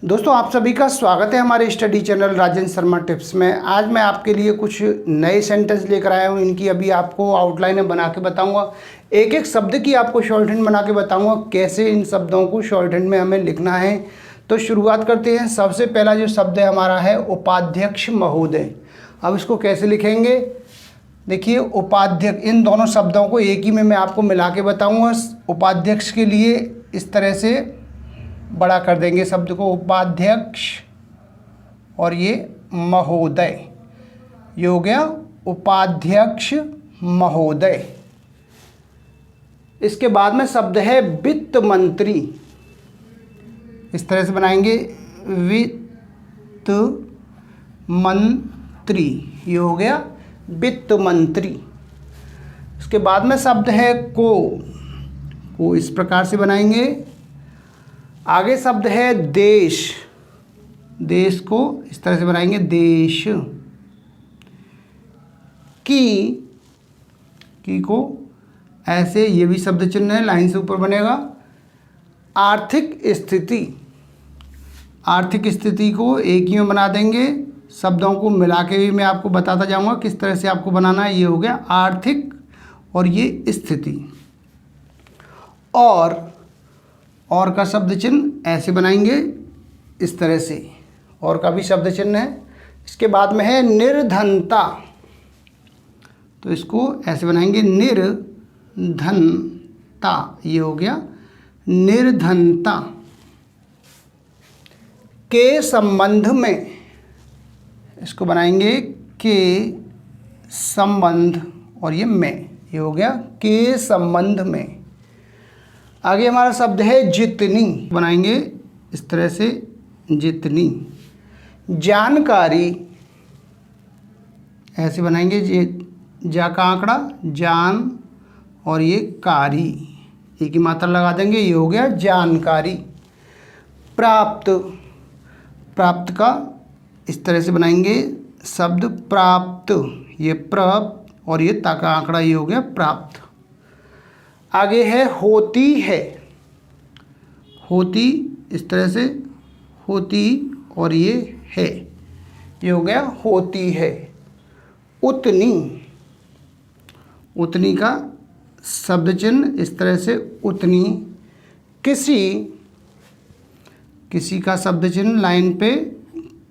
दोस्तों आप सभी का स्वागत है हमारे study channel Rajendra Sharma tips में। आज मैं आपके लिए कुछ नए सेंटेंस लेकर आया हूँ। इनकी अभी आपको आउटलाइन बना के बताऊँगा। एक एक शब्द की आपको शॉर्ट हैंड बना के बताऊँगा कैसे इन शब्दों को शॉर्ट हैंड में हमें लिखना है। तो शुरुआत करते हैं। सबसे पहला जो शब्द है हमारा है उपाध्यक्ष महोदय। अब इसको कैसे लिखेंगे, देखिए उपाध्यक्ष, इन दोनों शब्दों को एक ही में मैं आपको मिला के बताऊँगा। उपाध्यक्ष के लिए इस तरह से बड़ा कर देंगे शब्द को, उपाध्यक्ष, और ये महोदय, ये हो गया उपाध्यक्ष महोदय। इसके बाद में शब्द है वित्त मंत्री। इस तरह से बनाएंगे वित्त मंत्री, ये हो गया वित्त मंत्री। इसके बाद में शब्द है को इस प्रकार से बनाएंगे। आगे शब्द है देश। देश को इस तरह से बनाएंगे देश। की को ऐसे, ये भी शब्द चिन्ह है, लाइन से ऊपर बनेगा। आर्थिक स्थिति, आर्थिक स्थिति को एक ही में बना देंगे। शब्दों को मिला के भी मैं आपको बताता जाऊंगा किस तरह से आपको बनाना है। ये हो गया आर्थिक और ये स्थिति। और का शब्द चिन्ह ऐसे बनाएंगे इस तरह से, और का भी शब्द चिन्ह है। इसके बाद में है निर्धनता, तो इसको ऐसे बनाएंगे निर्धनता, ये हो गया निर्धनता। के संबंध में, इसको बनाएंगे के संबंध, और ये में, ये हो गया के संबंध में। आगे हमारा शब्द है जितनी, बनाएंगे इस तरह से जितनी। जानकारी, ऐसे बनाएंगे जा का आंकड़ा, जान, और ये कारी, एक ही मात्रा लगा देंगे, ये हो गया जानकारी। प्राप्त, प्राप्त का इस तरह से बनाएंगे शब्द प्राप्त, ये प्राप्त, और ये ता का आंकड़ा, ये हो गया प्राप्त। आगे है होती है। होती इस तरह से होती, और ये है, ये हो गया होती है। उतनी, उतनी का शब्द चिन्ह इस तरह से उतनी। किसी, किसी का शब्द चिन्ह लाइन पे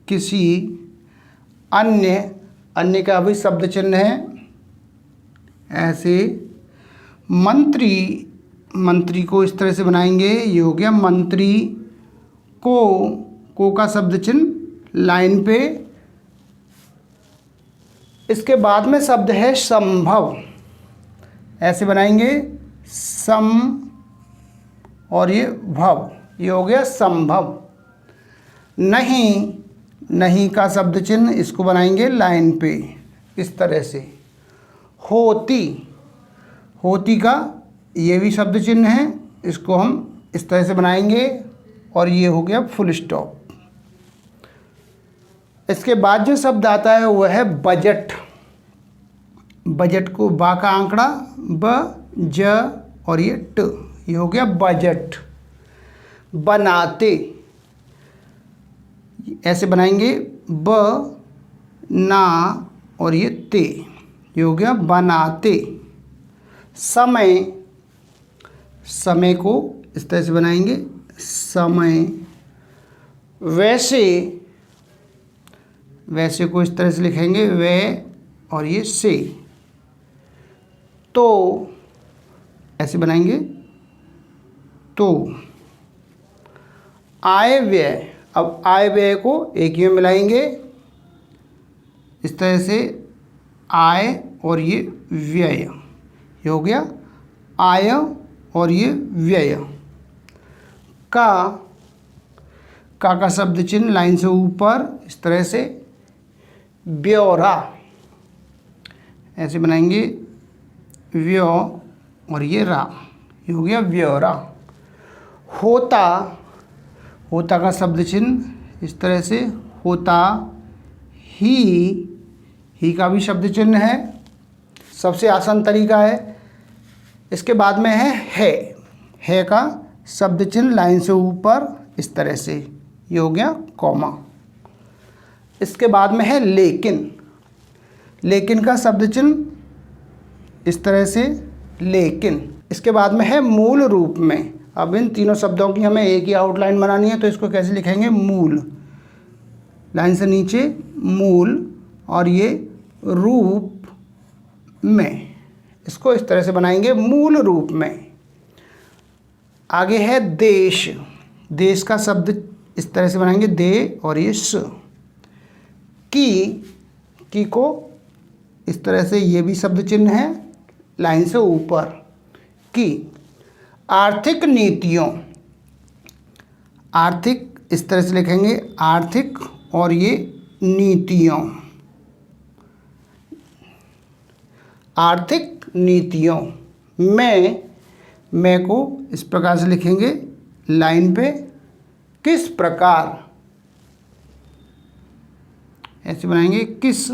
किसी। अन्य, अन्य का भी शब्द चिन्ह है ऐसे। मंत्री, मंत्री को इस तरह से बनाएंगे, ये हो गया मंत्री। को का शब्द चिन्ह लाइन पे। इसके बाद में शब्द है संभव, ऐसे बनाएंगे सम, और ये भव, ये हो गया संभव। नहीं, नहीं का शब्द चिन्ह इसको बनाएंगे लाइन पे इस तरह से। होती, होती का ये भी शब्द चिन्ह है, इसको हम इस तरह से बनाएंगे, और ये हो गया फुल स्टॉप। इसके बाद जो शब्द आता है वह है बजट। बजट को बा का आंकड़ा, ब ज, और ये ट, ये हो गया बजट। बनाते, ऐसे बनाएंगे ब ना, और ये ते, ये हो गया बनाते। समय, समय को इस तरह से बनाएंगे समय। वैसे, वैसे को इस तरह से लिखेंगे वे, और ये से। तो ऐसे बनाएंगे तो। आय व्यय, अब आय व्यय को एक ही में मिलाएंगे इस तरह से, आय और ये व्यय, ये हो गया आय और ये व्यय। का शब्द चिन्ह लाइन से ऊपर इस तरह से। ब्यौरा, ऐसे बनाएंगे व्य, और ये रा, ये हो गया ब्यौरा। होता, होता का शब्द चिन्ह इस तरह से होता। ही का भी शब्द चिन्ह है, सबसे आसान तरीका है। इसके बाद में है का शब्द चिन्ह लाइन से ऊपर इस तरह से, ये हो गया कॉमा। इसके बाद में है लेकिन। लेकिन का शब्द चिन्ह इस तरह से लेकिन। इसके बाद में है मूल रूप में। अब इन तीनों शब्दों की हमें एक ही आउटलाइन बनानी है, तो इसको कैसे लिखेंगे? मूल, लाइन से नीचे मूल, और ये रूप में, इसको इस तरह से बनाएंगे मूल रूप में। आगे है देश। देश का शब्द इस तरह से बनाएंगे दे और ये स। की को इस तरह से, ये भी शब्द चिन्ह है लाइन से ऊपर की। आर्थिक नीतियों, आर्थिक इस तरह से लिखेंगे आर्थिक और ये नीतियों, आर्थिक नीतियों। मैं को इस प्रकार से लिखेंगे लाइन पे, किस प्रकार, ऐसे बनाएंगे किस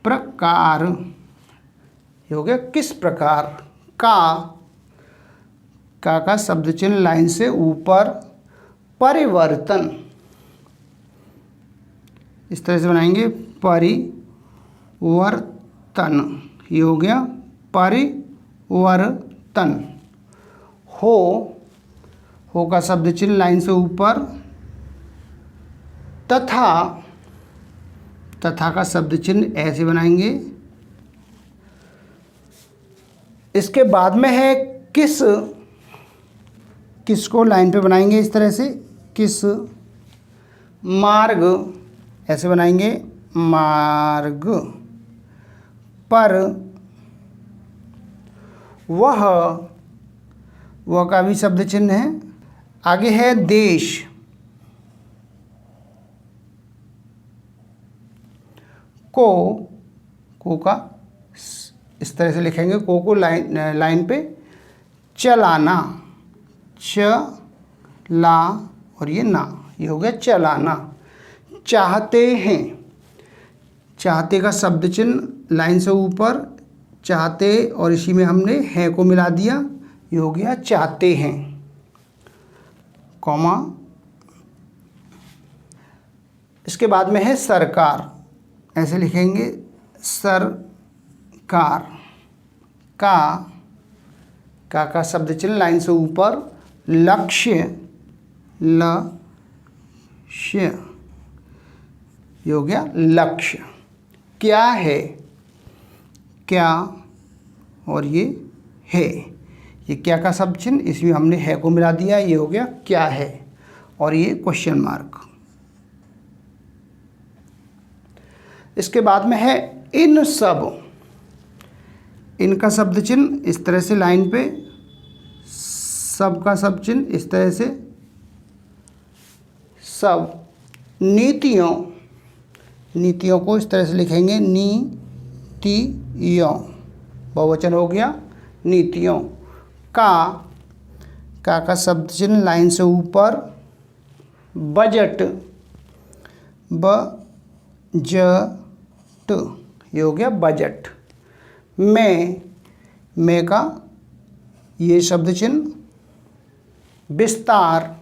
प्रकार, ये हो गया किस प्रकार। का शब्द चिन्ह लाइन से ऊपर, परिवर्तन, इस तरह से बनाएंगे परिवर्तन, ये हो गया परिवर्तन। हो का शब्द चिन्ह लाइन से ऊपर, तथा का शब्द चिन्ह ऐसे बनाएंगे। इसके बाद में है किस को लाइन पे बनाएंगे इस तरह से, किस। मार्ग ऐसे बनाएंगे मार्ग पर। वह का भी शब्द चिन्ह है। आगे है देश। को का इस तरह से लिखेंगे, को लाइन पे चलाना, चला और ये ना, ये हो गया चलाना। चाहते हैं, चाहते का शब्द चिन्ह लाइन से ऊपर, चाहते और इसी में हमने है को मिला दिया, ये हो गया चाहते हैं, कॉमा। इसके बाद में है सरकार, ऐसे लिखेंगे सरकार। का शब्द चिन्ह लाइन से ऊपर, लक्ष्य, ये हो गया लक्ष्य। क्या है, क्या और ये है, ये क्या का शब्द चिन्ह, इसमें हमने है को मिला दिया, ये हो गया क्या है, और ये क्वेश्चन मार्क। इसके बाद में है इन सब। इनका शब्द चिन्ह इस तरह से लाइन पे, सब का शब्द चिन्ह इस तरह से, सब। नीतियों को इस तरह से लिखेंगे नीतियों, बहुवचन हो गया नीतियों। का शब्द चिन्ह लाइन से ऊपर, बजट, ये हो गया बजट। मैं का ये शब्द चिन्ह, विस्तार,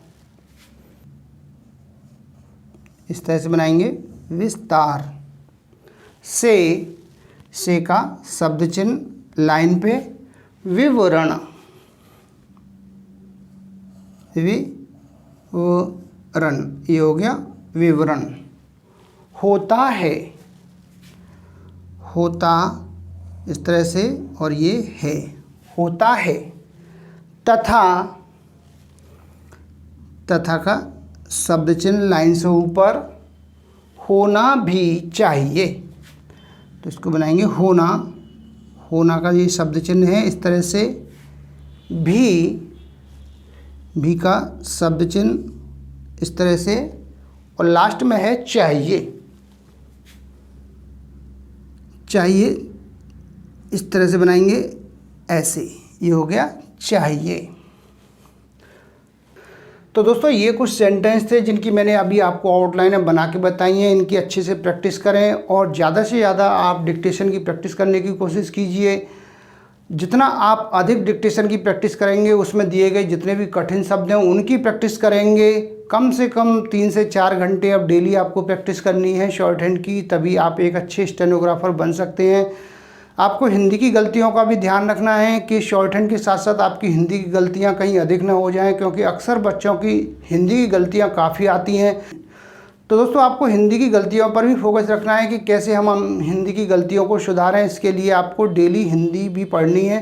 इस तरह से बनाएंगे विस्तार। से का शब्द चिन्ह लाइन पे, विवरण, ये हो गया विवरण। होता है, होता इस तरह से और ये है, होता है। तथा का शब्द चिन्ह लाइन से ऊपर, होना भी चाहिए, तो इसको बनाएंगे होना का ये शब्द चिन्ह है इस तरह से। भी का शब्द चिन्ह इस तरह से, और लास्ट में है चाहिए। इस तरह से बनाएंगे ऐसे, ये हो गया चाहिए। तो दोस्तों ये कुछ सेंटेंस थे जिनकी मैंने अभी आपको आउटलाइन बना के बताई हैं। इनकी अच्छे से प्रैक्टिस करें और ज़्यादा से ज़्यादा आप डिक्टेशन की प्रैक्टिस करने की कोशिश कीजिए। जितना आप अधिक डिक्टेशन की प्रैक्टिस करेंगे, उसमें दिए गए जितने भी कठिन शब्द हैं उनकी प्रैक्टिस करेंगे। कम से कम 3 से 4 घंटे अब डेली आपको प्रैक्टिस करनी है शॉर्ट हैंड की, तभी आप एक अच्छे स्टेनोग्राफर बन सकते हैं। आपको हिंदी की गलतियों का भी ध्यान रखना है कि शॉर्ट हैंड के साथ साथ आपकी हिंदी की गलतियां कहीं अधिक ना हो जाएं, क्योंकि अक्सर बच्चों की हिंदी की गलतियां काफ़ी आती हैं। तो दोस्तों आपको हिंदी की गलतियों पर भी फोकस रखना है कि कैसे हम हिंदी की गलतियों को सुधारें। इसके लिए आपको डेली हिंदी भी पढ़नी है,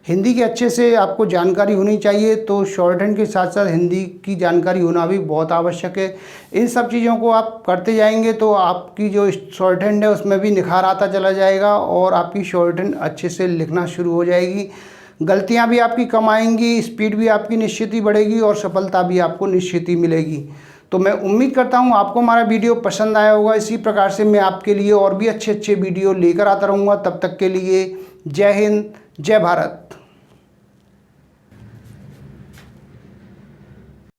हिंदी की अच्छे से आपको जानकारी होनी चाहिए। तो शॉर्ट हैंड के साथ साथ हिंदी की जानकारी होना भी बहुत आवश्यक है। इन सब चीज़ों को आप करते जाएंगे तो आपकी जो शॉर्ट हैंड है उसमें भी निखार आता चला जाएगा और आपकी शॉर्ट हैंड अच्छे से लिखना शुरू हो जाएगी। गलतियाँ भी आपकी कम आएंगी, स्पीड भी आपकी निश्चित ही बढ़ेगी और सफलता भी आपको निश्चित ही मिलेगी। तो मैं उम्मीद करता हूँ आपको हमारा वीडियो पसंद आया होगा। इसी प्रकार से मैं आपके लिए और भी अच्छे अच्छे वीडियो लेकर आता रहूँगा। तब तक के लिए जय हिंद, जय भारत।